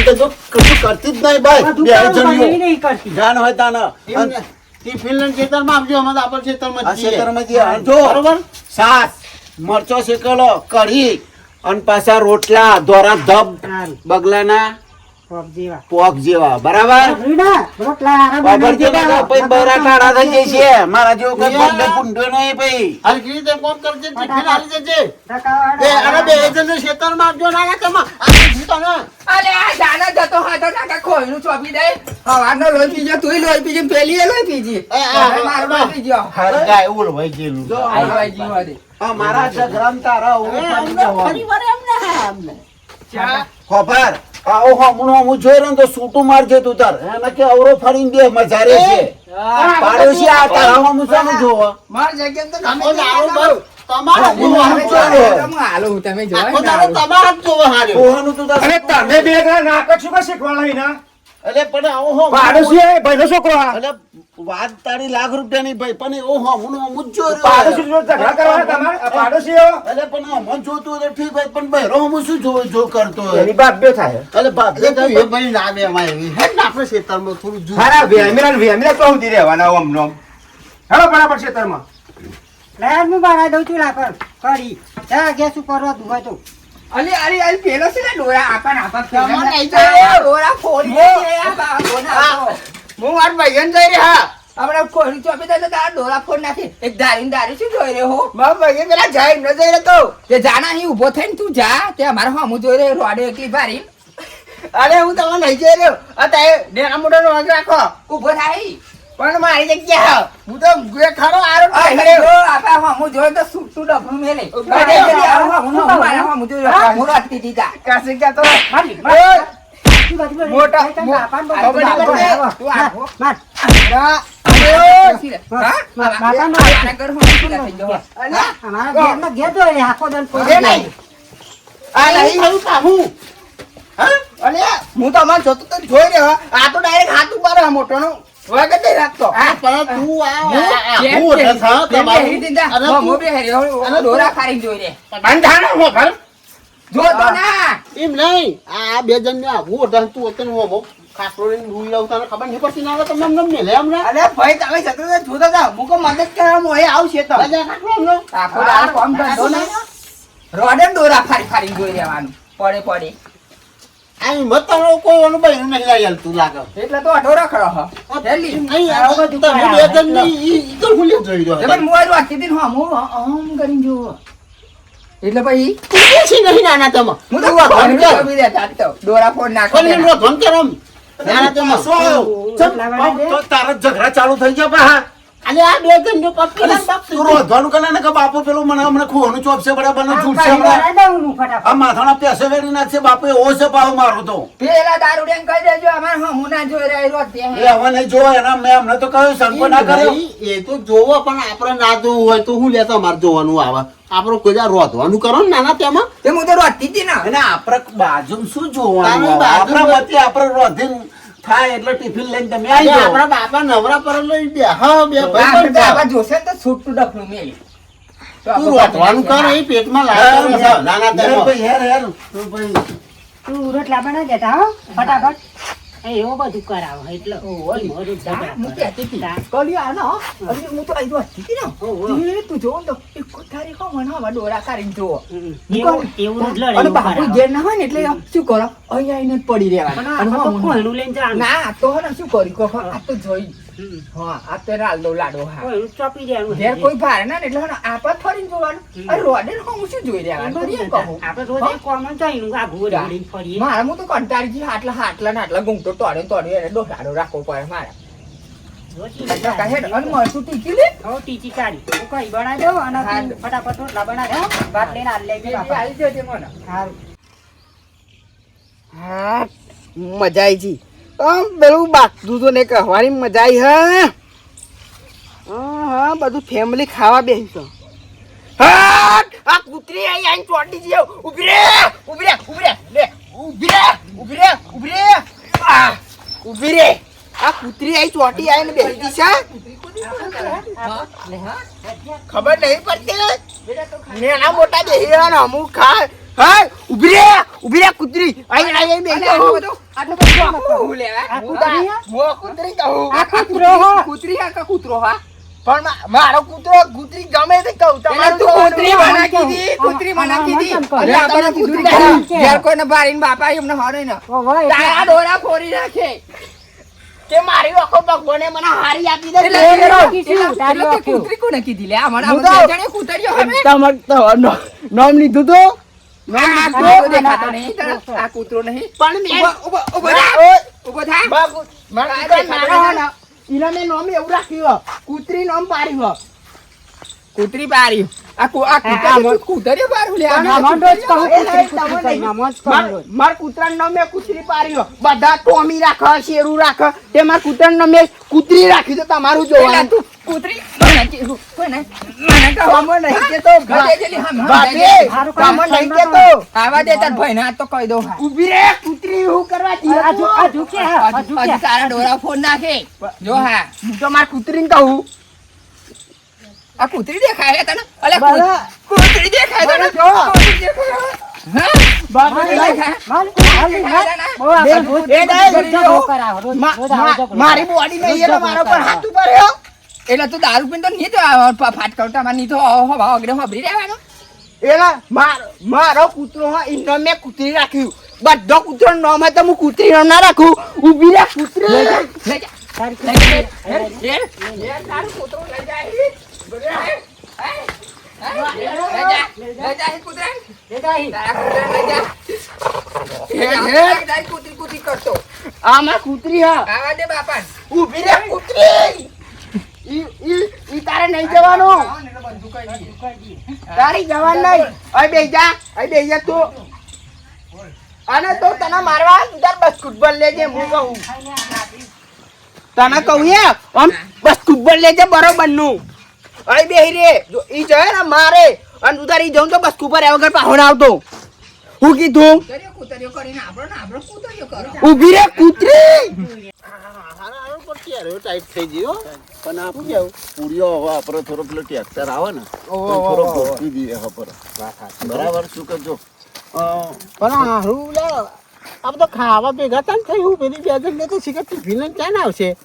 તો જો કશું કરતી જ નહીં ભાઈ. બે જણીઓ નહીં કરતી. જાણ હોય તાને ફિનલેન્ડ ખેતરમાં આપજો, અમે તો આપણે ખેતરમાં આ જ છીએ. ખેતરમાં જે જો બરોબર. સાસ મરચો શેકેલો કઢી અને પાછા રોટલા દોરા ધબ સારું. બગલાના પગ જેવા. પોક જેવા બરાબર રીડા, રોટલા હારા બાબર બનાવી જેવા દેવા. પછી બૈરા ટાળા થઈ જાય છે મારા જેવો કોઈ પંડે પુંડો નહીં ભાઈ. હરખી રીતે કોમ કરજે, ટિફિન આલી દેજે. ટકાવાળા. બે અરે બે જણને ખેતરમાં આપજો, નાના તેમાં. આ જીતો ને. અરે આ જાના જતો હતો નાકા ખોઈનું ચોપી દે હવાનો લોહી પીજો તુંય લોહી પીજી પેલી એ લોહી પીજી હવે મારું લોહી પીજો હર ગાય ઓળવાઈ ગયેલું. જો આ લોહી જીવા દે આ મારા જગરામ તારા હું એ ફરી અમને જવાનું. ફરી વાર એમને હા, અમને. ખબર આવો હમણું જોઈ રહ્યો ને તો સૂટું મારજે તું તાર એને કે અવરો ફરીને દે મજા રે છે પાડોશી આ તારા હમું સામે જોવો માર જગ્યા તો તમે દારૂ બહુ તમારા જ હું જોવાનું છે. તમે હાલો તમે જો આખો દારૂ તમારા જ જોવો હારે. કોહનું તું તાર અને તમે બે જણા નાટક શું કાં શીખવાડો એના? અલે પણ આવો હો પાડોશી એ ભાઈનો છોકરો આ. અલે વાત તારી લાખ રૂપિયાની ભાઈ પણ એ હમણું હમું જ જોઈ પાડોશી રહ્યો જોડે ઝઘડા કરવાના તમારે? આ પાડોશીઓ? અલે પણ હમણ જોતું હોય તો ઠીક હોય પણ ભાઈ હમું શું જો કરતો હોય એની બાપ બે થાય. અલે બાપ એટલે તું એ ભાઈ ના બે એમાં એવી. હે ને આપણે ખેતરમાં થોડું જુદું. હારા વેમીરા તો સુધી રહેવાના ઓમ નોમ. હેલો બરાબર ખેતરમાં. લાય હું બનાવી દઉં છું લાકડ. કઢી. જા ગેસ ઉપર રોધું હોય તો. અલી અલી અલી પેલો છે ને ડોરા આપા તમે નહીં જાય. ડોરા ફોડી દે આ બા બોના હું મારા ભાઈઓને જઈ રહ્યા. આપણે ખોડી ચોપી દે તો તારા ડોરા ફોડ નાખી એક દારી શું જોઈ રહ્યો હો મારા ભાઈએ પેલા જાય ન જઈ રહ્યો તો. તે જાના અહીં ઊભો થઈને તું જા તે અમારા હમું જોઈ રહ્યો રોડે એકલી ભારી અરે હું તમે નહીં જઈ રહ્યો. અત્યારે ડેરા મોઢાનો વાંક રાખો. ઊભો થાય પણ મારી જગ્યા હું તો ગે ખરો આરો અરે જો આપા હમું જોઈ તો સુટું ડફનું મેલે અરે જલ્દી આવો હમું મારા હમું જોઈ હું રાતી દીધા કાસી ગયા તો મારી, ઓય, મોટા મોટા- બાપાને ખબર બોલાવો. નહીં પડે. તું આવો માર. હા, બાપાનો આના ઘર હમું પીલા થઈ ગયો અમારા ઘરમાં ઘેર તો એ આખો દાન એ પડી નહીં. આ નહીં હું પાહું. હા? અલે હું તો અમાર જોતો તો જોઈ રહ્યો. આ તો ડાયરેક્ટ હાથ ઉપર આ મોટોનો વગર નહીં રાખતો. હા. પણ તું કેમ હું કે- ઓઢા થા કેમ કે તમારું. હેરી દીધા? અરે હમું તું- બે હેરી, હવે અરે ડોરા તું- ખારી જોઈ રે બંધાણો હો ઘર. જો તો ના એમ નહીં. આ બે જણને આવું ઓઢા તું અત્યારે હું અમુક ખાસલો લઈને ભૂઈ લઉં તને ખબર નહીં પડતી ના આવે તમને એમને મેલે હમણાં. અરે ભાઈ તમે જતો તો જોતા જાઓ મુકો મદદ કરવા મોય આવશે તો મજા ખાસલો હમણાં. આખો દાડો કામ ધંધો નહીં. રોડે દોરા ફારી ફારી જોઈ રહેવાનું પડે પડે આ હિંમત તમને કોઈ ઓનું બહેરું નહીં લઈ આલતું લાગે. એટલે તો અઢો રખડો હ જલ્દી નહીં, આ બધું તમે બે જણને ઈ તો હું લેતો જોઈ રહ્યો. જબર મોય વાકી દીન હો હું આમ કરીને જો એટલે ભાઈ તું છે નહીં નાના તેમાં. હું તો ધન કર. કમી દેતા તો દોરા ફોડ નાખો પણ એનો ધન કર આમ. નાના તેમાં. શું આવ્યો? તો તારા ઝઘડા ચાલુ થઈ ગયા પા અલે આ બે જણને પગ કરે ને બાપ તું રોધવાનું કરે ને કે બાપુ પેલું મને હમણાં ખોવાનું ચોપશે બરાબર ને છૂટશે હમણાં બનાવી દઉં હું ફટાફટ. આ માથાના પેસે વેડી નાખશે બાપુ એવો છે પાવ મારો તો પેલા દારૂ ડેન કહી દેજો અમાર હમું ના જોઈ રહી રોજ એ હવે નહીં જોવા એના મેં હમણાં તો કહ્યું સંકો ના કર્યો એ તો જોવો પણ આપણે ના જોવું હોય તો હું લેતો અમારે જોવાનું આવે. આપણે કોઈ જા રોધવાનું કરો ને નાના તેમાં. તે હું તો રોજતી હતી ને અને આપણે બાજુ શું જોવાનું તારી આવે? બાજુ આપણા વતી આપણે રોધીને થાય એટલે ટિફિન લઈને તમે આવી એટલે જાઓ આપણા બાપા નવરા પર લઈ દે. હા બે ભાઈ આપણે પણ આવા જોશે ને તો છૂટું ડફનું મેલી તો તું આપણે રોધવાનું કર એ પેટમાં લાગે છે. નાના હેર તેમાં. ભાઈ, હેર. તો ભાઈ, તું રોટલા બનાવી દેતા હો ફટાફટ. એવું બધું કરાવો એટલે મોઢું હા, ઝઘડા હું કરે. કહેતી હતી. કલી આ ના, હવે હું તો આયરો હતી ને. એ તું જોવો ને તો એક તારીખ હો મને હવે દોરા કાઢીને જોવો. એવું જ લડે અને એવું બાપુ કરાવો. ઘેર ના હોય ને એટલે શું કરો અહીંયા આવીને જ પડી રહેવાનું. પણ અને આ તો હમું કોયનું લઈને જવાનું. ના તો હે ને શું કર્યું કહો આ તો જોઈ હા આ તો રાલદો લાડો હા કોયનું ચોપી દેવાનું. ઘેર કોઈ ભારે ના ને એટલે હે ને આપા ફરીને જોવાનું અરે રોડે ને હું શું જોઈ રહેવાનું એમ જ કરીએ ને. કહું આપણે રોજ એક કોમન જઈનું આઘું દોડીને ફરીએ. મારા હું તો કંટાળી હાટલા હાટલા ને આટલા ગુંગતો તોડે એને ડોસાડો રાખવો પડે મારા રોજ એટલે કહે ને અને મરચું ટીકી લે હવે ટીચી કાઢી. હું કઈ બનાવી દઉં અને તું ફટાફટ રોટલા બનાવી દે, હો. ભાત લઈને હાલ લેજે બાપા. આવી જજે મને હારું. હા મજા આવી જી પેલું બાકતું તો ને કહેવાની મજા આવી હા બધું ફેમિલી ખાવા બેસી તો હા આ કૂતરી અહીં આઈને ચોટી જઈએ ઉભી રે ઉભી રે ઉભી રે લે ઉભી રે ઉભી રે ઉભી રે આ ઉભી રે આ કૂતરી અહીં ચોટી આઈને બેસી દી છે ખબર નહીં પડતી નાના મોટા બેસી રહ્યા ને અમુક ખા હા ઊભી રે કૂતરી આઈ બેસી જા હું આટલું બધું હું લેવા આ હું કૂતરી હે? કૂતરી કહું આ કૂતરો હો. કૂતરી હા કે કૂતરો હા પણ મારો કૂતરો કૂતરી ગમે તે કહું તમારું તું કૂતરી મને મને કીધી કૂતરી મને કીધી મને એટલે આપણે કૂતરી કીધું. ઘેર કોઈને બારીને બાપા એમને હરે ને ઓ ભાઈ તારા ડોરા ફોડી નાખે કે મારી આખો ભગવાને મને હારી આપી દે તારી આંખો. કૂતરી કોને કીધી લે આ મને હું તો- આ જાણે કૂતરીઓ હવે તમાર તો નામ લીધું તો આ કૂતરો દેખાતો નહીં તારા? આ કૂતરો નહીં પણ મેં ઉભો થા ઓય, ઉભો થા બાપુ, મારા કૂતરા નાનો હે ને, ઈને મેં નામ એવું રાખ્યું હે. કૂતરી નામ પાડ્યું હે. કૂતરી પારી આ કૂતરીઓ પારું લે ના, મંડો જ કહું, કૂતરી, કૂતરી કઈ નામ જ કહું. મારા કૂતરાનું નામ મેં કૂતરી પાડ્યું હે. બધા ટોમી રાખે શેરું રાખે તે મારા કૂતરાનું નામ મેં કૂતરી રાખ્યું તો તમારું પેલા જોવાનું તું કૂતરી મને કીધું કોને મને કહો તમે નહીં કેતો ગધે જેલી હમ બાપે, હારું તમે કામ નહીં કરવાનું. કેતો આવા દે તાર ભાઈ ના તો કહી દઉં ઊભી રે કૂતરી હું કરવા આ જો- આ ઝૂકે હે, આ હજુ ઝૂકે. તારા ડોરા ફોન નાખે જો હા હું તો મારા કૂતરીને કહું આ કૂતરી દેખાય છે તને અલે બરા. કૂતરી દેખાય તને બરા જો. કૂતરી દેખાય હા બાપરે, દેખાય બહુ આ રોજ એ ડાય, ઝઘડો કરાવો, રોજ- રોજ આવો ઝઘડો. મારી બોડી નહીં એટલે મારા પર હાથ ઉપર હે. એટલે તું દારૂ પીને તો નહીં તો ફાટકવટા માં નહીં તો અગરે હોબરી રહેવાનો એલા મારો કૂતરો હા એનો મેં કૂતરી રાખ્યું બધો કૂતરો નામ હતો હું કૂતરી નામ ના રાખું ઊભી રે કૂતરી લઈ જા તારી લઈ જા કૂતરી. લે તારું કૂતરો લઈ જા લઈ જા કૂતરા લે જાય. તારા કૂતરા લઈ જા તારી કૂતરી કૂતરી કરતો આ મારી કૂતરી હા આવા દે બાપા ઊભી રે કૂતરી ઈ તારે નહીં જવાનું તારી જવાનું નહીં અહીં બેહી જા તું અને તો તને મારવા તાર બસ ફૂટબોલ લેજે હું કહું તને કહું હે આમ બસ ફૂટબોલ લેજે બરોબર નું અહીં બેહી રે જો ઈ જાય ને મારે અને તું તારી જઉં તો બસ ઉપર વગર પાહો ના આવતો હું કીધું કૂતરીઓ કરીને આપણો કૂતરીઓ કરો ઊભી રે કૂતરી ટાઈટ થઈ ગયો પણ આ પૂરીઓ હવે આપણે થોડો પેલો ટ્રેક્ટર આવે ને તો થોડો ગોઠવી દઈએ હપર બરાબર શું કરજો પણ હારું લે આ તો ખાવા ભેગા થાય થયું પેલી બે જણ તો શીખર ટિફિન ક્યાં ના આવશે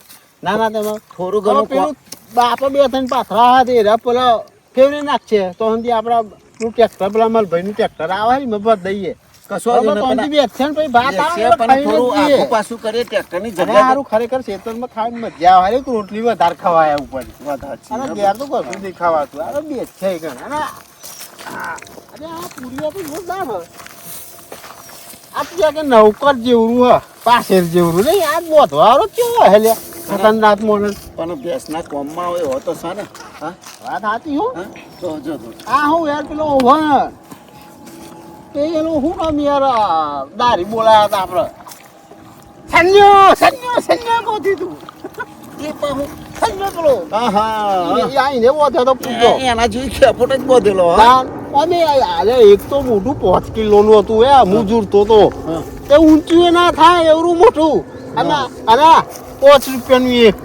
ના ના તમે થોડું હવે ઘણું પેલું બાપા બે ત્રણ પાથરા હતા એરા પેલા ફેવરી નાખશે તો હંધી આપણા પેલું ટ્રેક્ટર પેલા મારા ભાઈનું ટ્રેક્ટર આવે ને મફત દઈએ કશો હવે તો હંધી બે છે ને પછી ભાત આવે ને પણ ખાઈને થોડું જઈએ. આખું પાછું કરીએ ટ્રેક્ટરની અને જગ્યા હારું ખરેખર ખેતરમાં ખાવાની મજા આવે એક રોટલી વધારે ખવાય ઉપર અને ઘેર તો કશું નહીં ખાવાતું અરે બે છે કણ અને અરે આ પૂરીઓ તો જોરદાર હે આ તો કે નૌકર જેવડું હે પાછેર જેવડું નહીં આ બોધવાળો કેવો હે લે ખતરનાક મોણસ પણ ભેંસના કોમમાં હોય હો તો સાને હા વાત સાચી હો હા તો જો તો આ હું યાર પેલો ઓવન પેલું હું નામ યાર દારી બોલાયા હતા આપણે સંજો કોથી તું એ પણ હું સંજો પેલો હા હા એ આઈને બોધ્યો તો પૂછો એના જેવી ખેપોટ જ બોધેલો હા દાન અમે આલે એક તો મોટું 5 કિલોનું હતું એ હું જુરતો તો હા. તે ઊંચું ના થાય એવું મોટું અને 5 રૂપિયાનું એક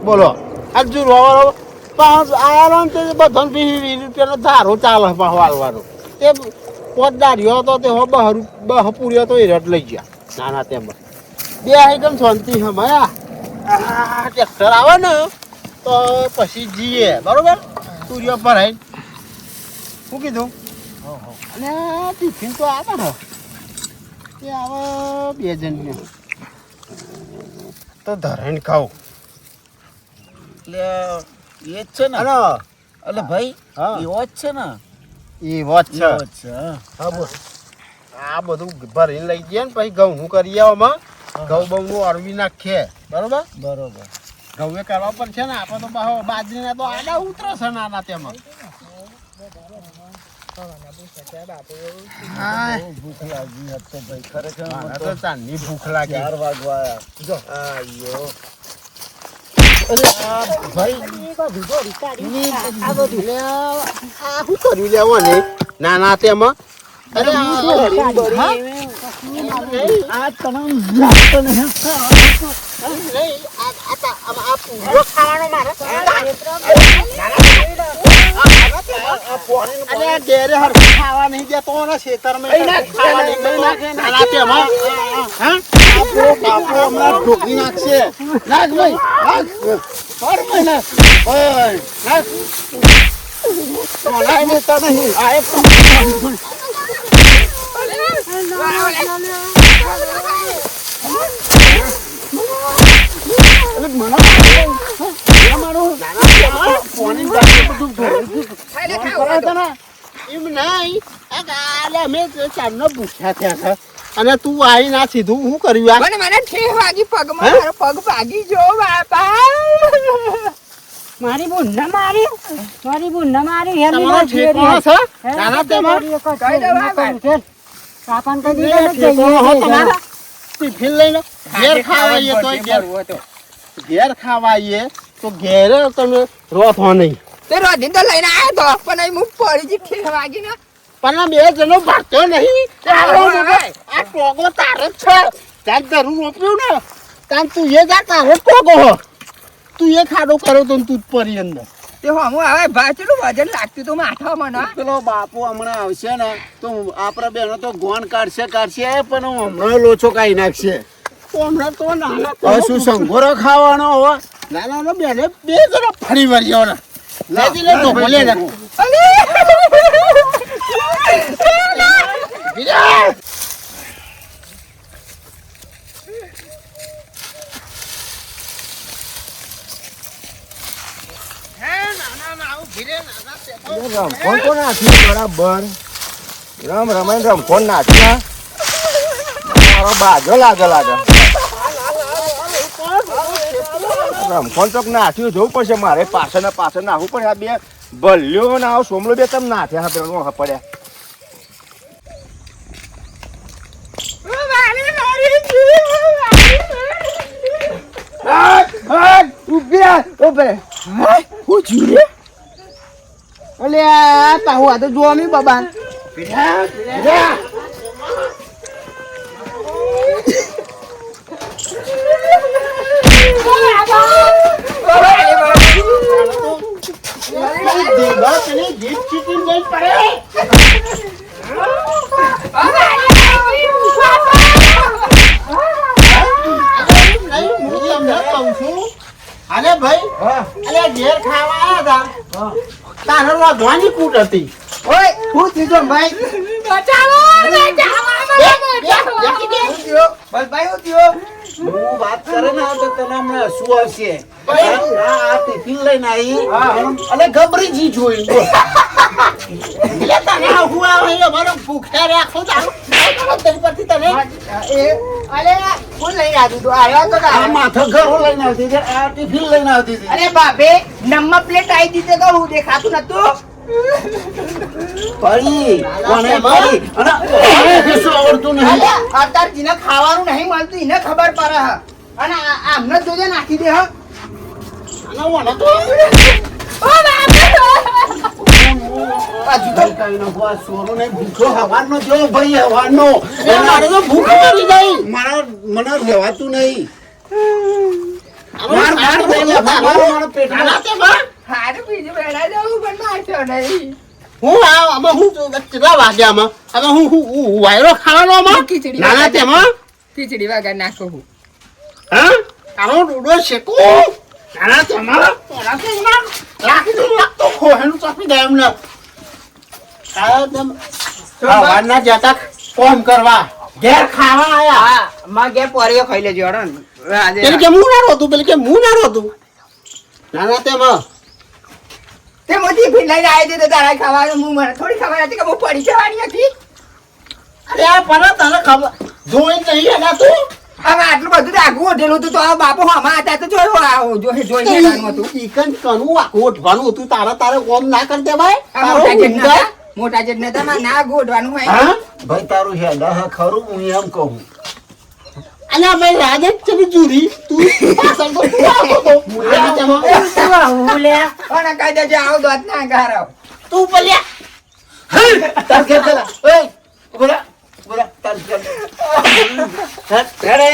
બોલો આ જુરવાળો પાંચ આયારો ને તે બધાને 20 રૂપિયાનો ધારો ચાલે વાળવાનો તે પોતદારીઓ હતો તે હો બહ પૂર્યો તો એ રટ લઈ ગયા નાના તેમાં બે એકદમ શાંતિ હમાયા આ ટ્રેક્ટર આવે ને તો પછી જઈએ બરોબર સૂર્ય પર આવીને શું કીધું અને ટિફિન તો આવે ને તે આવે બે જણને તો ધરાઈને ખાવું એટલે એ જ છે ને અને એટલે ભાઈ હા. એવો જ છે ને એ વાત છે એવો જ છે હા. હા બોલ આ બધું ભરીને લઈ જઈએ ને પછી ઘઉં હું કરી આવવામાં ઘઉં બહુ અરવી નાખીએ બરોબર બરોબર ઘઉં એ કરવા પડશે ને આપણે તો પાછો બાજરીના તો આડા ઉતરે છે નાના તેમાં હા બહુ ભૂખ લાગી હતી તો ભાઈ ખરેખર મને મને તો તો ચાંદની ભૂખ લાગી 4 વાગવા આયા. જો આયો અરે આ ભાઈ આ બધું લે આ શું કર્યું લેવો ને નાના તેમાં અરે આ તમામ લાગતો નહીં આ પૂરો ખાવાનો મારે અરે ઘેરે હરખું ખાવા નહીં દેતો ને ખેતરમાં ખાવા નહીં દેતો. નાના તેમાં હા બાપો હમણાં ઢોકી નાખશે. નાખ ભાઈ નાખ. કર ભાઈ નાખ. ઓય નાખ. મને દેતા નહીં. આ એક અને તું આવી ના સીધું હું કર્યું આ? મને ઠેહ વાગી પગમાં, મારો પગ ભાગી જો બાપા. મારી બુન ના મારી હેલી તમારો ઠેકાણો છે? નાના તેમાં કઈ દો બાબા. સાપન કઈ એ દીધા ઠેકાણો હો તમારા? ટિફિન લઈને ઘેર ખાવા આવીએ તોય ઘેર ખાવા આવીએ તો ઘેરે તમે રોથો નહીં. તે રોધીને તો લઈને આવ્યો તો પણ અહીં હું પડી જી ઠેહ વાગીને. પણ આ બે જણો ભાગતો નહીં. આ ટોગો તારે જ છે. ત્યાં ધરું રોપ્યું ને ત્યાં તું એ જા તારે જ ટોગો હો. તું એ ખાડો કર્યો તો ને તું જ પરી અંદર. તે હમું આવે ભાચેલું વજન લાગતું તો માથા મને. પેલો બાપુ હમણાં આવશે ને તો આપણા બેનો તો ગોન કાઢશે પણ હમણાં લોચો કાઢી નાખશે. તો હમણાં તો નાના હવે શું સંઘોરો ખાવાનો હવે? નાના બેને બે જણો ફરી વળ્યો ને લેજી લે તો ભલે ને રમખોન તો નાખ્યું બરાબર. રમાઈને રમખોન નાખ્યા. મારો બાજો લાગે. રમખોન તો નાખ્યું જોવું પડશે મારે. પાછળ નાખવું પડે. આ બે ભલ્યો ને આવો સોમલો બે તમે નાખ્યા પેલો પડ્યા. પાહુ આ તો જોવા નહીં બાબા. અરે ભાઈ અરે ઘેર ખાવા આવ્યા હતા તારે રોધવાની કૂટ હતી. ઓય હું થયો ભાઈ? બચાવો બસ ભાઈ હું થયો? હું વાત કરે ને તો તને હમણાં શું આવશે? આ ટિફિન લઈને આવી અને ગબરીજી જોઈ બોલ. એટલે તને હું આવે અમારો ભૂખ્યા રાખો તારું તેની પરથી તને અરે હું લઈ આવ્યો તો આવ્યો તો આ માથા ઘરો લઈને આવતી હતી, આ ટિફિન લઈને આવતી હતી. અરે બાપે નંબર પ્લેટ આવી દીધે તો હું દેખાતું નતું. પડી કોને પડી અને કશું આવડતું નહીં. અત્યારે જેને ખાવાનું નહીં મળતું એને ખબર પડે હ. અને આમને જોજે નાખી દે હ. આનો વનો તો કઈ નાખો, આ સોરો ને ભૂખો હવાનો જો ભાઈ હવાનો. મારે તો ભૂખ મરી ગઈ. મને રહેવાતું નહીં. મારા પેટમાં હારું બીજું બેડા જવું પણ નાખ્યો નહીં. હું આમાં હું કેટલા વાગ્યામાં હવે હું વાયરો ખાવાનો આમાં ખીચડી નાના તેમાં ખીચડી વગર નાખો હું. હા આનો ડોડો શેકું નાના તેમાં રાખી દઉં લાગતો ખોહેનું ચાપી દે એમને સવારના જતા કોમ કરવા ઘેર ખાવા આયા. હા માં ગે પોરીઓ ખાઈ લેજો અરણ. પેલી કે હું ના રોતું પેલી કે હું ના રોતું નાના તેમાં તે મોટી ભીડ લઈને આવી દે તારા ખાવાનું. હું મને થોડી ખબર હતી કે હું પડી જવાની હતી. અરે આ પર તને ખબર જોઈ નહીં એના તું હવે આટલું બધું આગું ઓઢેલું હતું તો આ બાપુ હમા હતા તો જોયું જોઈ લેવાનું હતું. ચિકન કનું આખું ઓઢવાનું હતું તારે કોમ ના કરી દેવાય આ મોટા જેટ નતા, મોટા જેટ નતા માં ના ગોઠવાનું હોય. હા ભાઈ તારું હેડા હા ખરું, હું એમ કહું. અને ભાઈ રાજે ચલી જુરી તું પાછળ તો તું આવતો તો નાના તેમાં અને કહી દેજો આવો દોત ના ગારો. તું બોલ્યા તાર ઘેર પેલા ઓય બોલા તાર ઘેર હેડે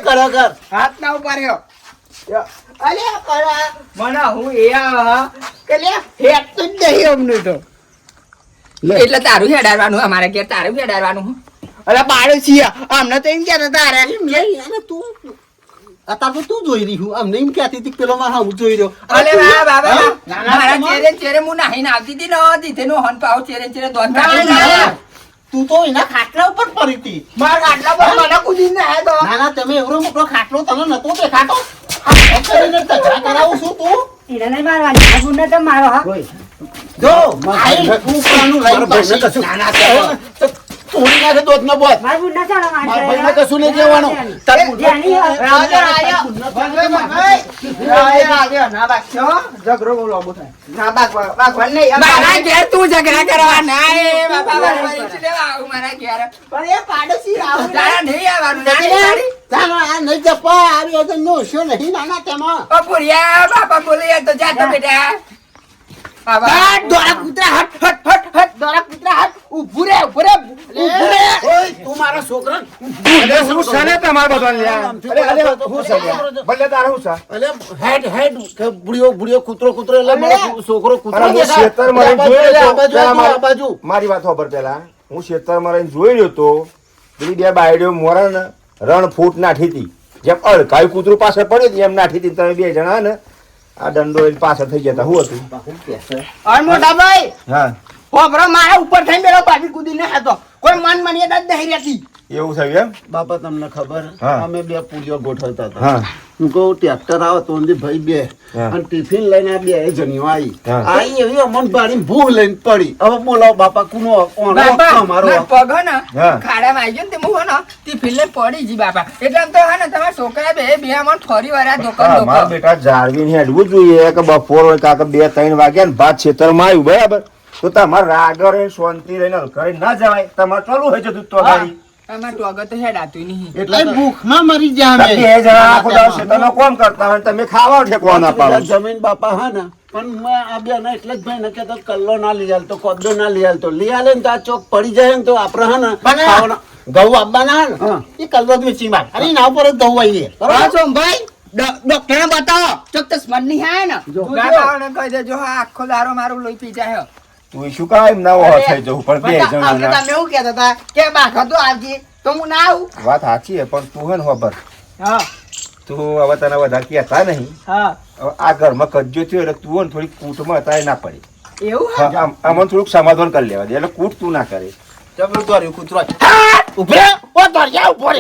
કરો કર. હાથ ના ઉપાડ્યો. અલ્યા પરા મને હું એ કે લે હેડ તો જ નહીં અમને તો એટલે તારું હેડાડવાનું અમારે ઘેર તારું હેડાડવાનું અરે પાડોશી અમને તો એમ કહેતા તારે એમ નહીં, અને તું અત્યારે તો તું જોઈ રહી હું અમને એમ કહેતી હતી કે પેલો મારા હું જોઈ રહ્યો. અલે વાહ બાબા હા? મારા ચેરે ચેરે હું નાહીને આવતી હતી ને દીધેનો હન પાવ ચેરે ચેરે દોન તું તો એના ખાટલા ઉપર પડી હતી. મારા આટલા પર મને કુદીને આયા તો ના ના, તમે એવડો મોટો ખાટલો તને નતો દેખાતો. આ કરીને ઝઘડા કરાવું છું તું. એને નહીં મારવાની આ ગુંડા તો મારો હા જો આઈ તું ઉપરાનું લઈને ભાઈને પછી. કશું- ના ના, તો તોડી નાખે તો જ ન બોલ. મારા ગુંડા ચાલો મારા ભાઈને કશું નહીં કહેવાનું. તારે ધ્યાની હોય. ના બાક્યો ઝઘડો બોલો આબો થાય ના બાક નહીં મારા ઘેર તું ઝઘડા કરવા ના એ બાપા વાળી છે લેવા આવું મારા ઘેર પણ એ પાડોશી આવું તારા નહીં આવવાનું ના ચાલો, આ નહીં જપા આવ્યો તો નો શો નહીં નાના તેમાં. પપુરિયા બાપા બોલે તો જાતો બેટા હટ દોરા કૂતરા હટ હટ હટ હટ દોરા કૂતરા હટ ઊભું રે ઊભું રે ઊભું રે ઓય, તું મારા છોકરા અરે શું છે ને તમારે બધાને લ્યા? અરે શું છે લ્યા? ભલે તારે શું છે? અલે હેડ કે બુડિયો કૂતરો એટલે મારો છોકરો કૂતરો અરે હું દેખાય. ખેતરમાં રહીને અલે જોઈ આ રહ્યો બાજુ, તો. આ બાજુ. મારી વાત ખબર પેલા હું ખેતરમાં રહીને જોઈ રહ્યો તો પેલી બે બાયડીઓ મોરા ને રણ ફૂટ નાઠી હતી, જેમ અળકાયું કૂતરું પાછળ પડ્યું હતું એમ નાઠી હતી. તમે બે જણા ને આ દંડો લઈને પાછળ થઈ જતા શું હતું? અરે મોટા ભાઈ હા હોબરો મારા ઉપર થઈને બેલો પાછી કૂદીને હતો કોઈ મન મનિયતા જ નહીં રહેતી એવું થયું એમ? બાપા તમને ખબર હા. અમે બે પુલિયો ગોઠવતા હતા. હા હું કહું ટ્રેક્ટર આવે તો અંદર ભાઈ બે હા. અને ટિફિન લઈને આ બે જણીઓ આવી હા. આવી એવી અમન બારી ભૂખ લઈને પડી. હવે બોલાવો બાપા કુનો કોનો બાપા અમારો મારા પગ હે ને હા. ખાડામાં આવી ગયો ને તે હું હે ને તે ફિલ્લે પડી જી બાપા એટલે આમ તો હે ને તમારા છોકરા બે આમાં ફરી વાર આ હા, દોકન મારા બેટા જાળવીને હેડવું જોઈએ કે બપોર હોય કાંક 2-3 વાગ્યા ને ભાત ખેતરમાં આવ્યું બરાબર તો તમારે રાગર શાંતિ રહીને હલકાઈ ના જવાય. તમારે ચાલુ હોય છે તો ગાડી અમાર ટોગર તો હેડાતું નહીં એટલે એ ભૂખમાં મરી જા તમે અમે. બે જણા આખો દાડો ખેતરનું કામ કરતા હોય ને તમે ખાવા ઠેકવા ના પાડો છો. જમીન બાપા હા ને પણ મેં આ બે ને એટલે જ ભાઈ ને કહેતો કલ્લો ના લઈ આલતો કોદો ના લઈ આલતો લઈ આલે ને તો આ ચોક પડી જાય ને તો આપણે હા ને પણ ખાવાના ઘઉં આપવાના ને હા. એ કલવત વેચી માર. અરે એના ઉપર જ ઘઉં આવીએ. ભાઈ ડોક્ટર બતાવો ચોક્કસ મન નહીં આય ને જો. કહી દેજો હા આખો દારો મારું લોહી પી જાય તું શું કાંઈ ના ઓહો થઈ જવું પણ બે જણા તમે એવું કહેતા હતા કે બાખા તો આવજે તો હું ના આવું વાત સાચી છે પણ તું હે ને ખબર હા તું હવે તને વધારે કહેતા નહીં. હા હવે આ ઘરમાં કજ્જો થયો એટલે તું હે ને થોડીક કૂટમાં અત્યારે ના પડી. એવું હા, આમાં થોડુંક સમાધાન કરી લેવા દે એટલે કૂટ તું ના કરે. જબરું દોર્યું કૂતરો ઉભરે. ઓ દરિયા ઉભો રે.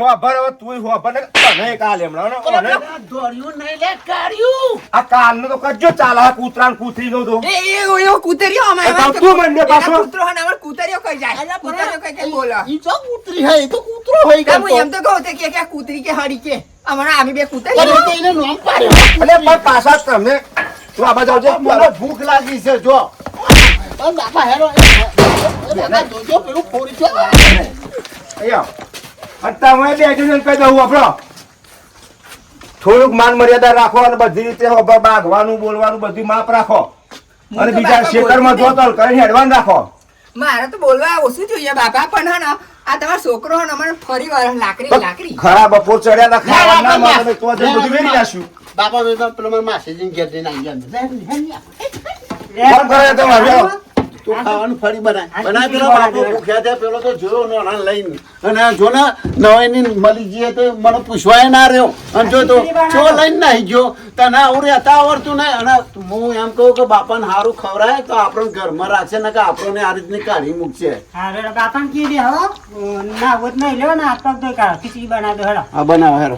હોભર હવે તુંય હોભર ને તને કાલ એમણાં ને ઓને. દોર્યું નહીં લે કાઢ્યું આ કાલનો તો કજ્જો ચાલે આ કૂતરા ને કૂતરીનો તો. એ કૂતરીઓ અમે એ તો તું મંડ્યો પાછો. કૂતરો હે ને અમાર કૂતરીઓ કઈ જાય કૂતરીઓ કઈ બોલો ઈ તો કૂતરી હે, ઈ તો કૂતરો હોય કામ કરતો. એમ તો કહું તે કે આ કૂતરી કે હરી કે અમારા આમી બે કૂતરી પણ એ તો એને નામ પાડ્યું. એટલે પણ પાછા તમે તું આ બાજુ આવજે. મને ભૂખ લાગી છે જો ઓ બાપા હેરો. એ બાપા જોજો પેલું ફોડી છે. અહીંયા અને તમે બે જણ કહી દઉં આપણો થોડુંક માન મર્યાદા રાખો અને બધી રીતે હોભર બાગવાનું બોલવાનું બધું માપ રાખો અને બીજા ખેતરમાં જો તો કરીને હેડવાન રાખો. મારે તો બોલવા ઓછું જોઈએ બાપા પણ હે ને આ તમારો છોકરો હે ને મને ફરી વાર લાકડી ખરા બપોર ચડ્યા હતા ખાવા ના મળે તો જ બધું વેરી જાશું. બાપા મેં તો પેલો મારા માસીજીને ઘેર જઈને આવી ગયા. ફોન કરે તમારે લ્યો. તું ખાવાનું ફરી બનાય પેલો બાપો ભૂખ્યા થયા પેલો તો જોયો નોના લઈને અને જો ને નવાઈની મળી જઈએ તો મને પૂછવાય ના રહ્યો અને જો તો ચો લઈને નાહી ગયો તને આવડે હતા આવડતું નહીં અને હું એમ કહું કે બાપાને સારું ખવડાય તો આપણને ઘરમાં રાખશે ને કે આપણને આ રીતની કાઢી મૂકશે હા રેડો બાપાને કીધી હો ના હોત નહીં લ્યો ને હાથ પગ ધોઈ કાઢો ખીચડી બનાવી દો હેડો હા બનાવો હેરો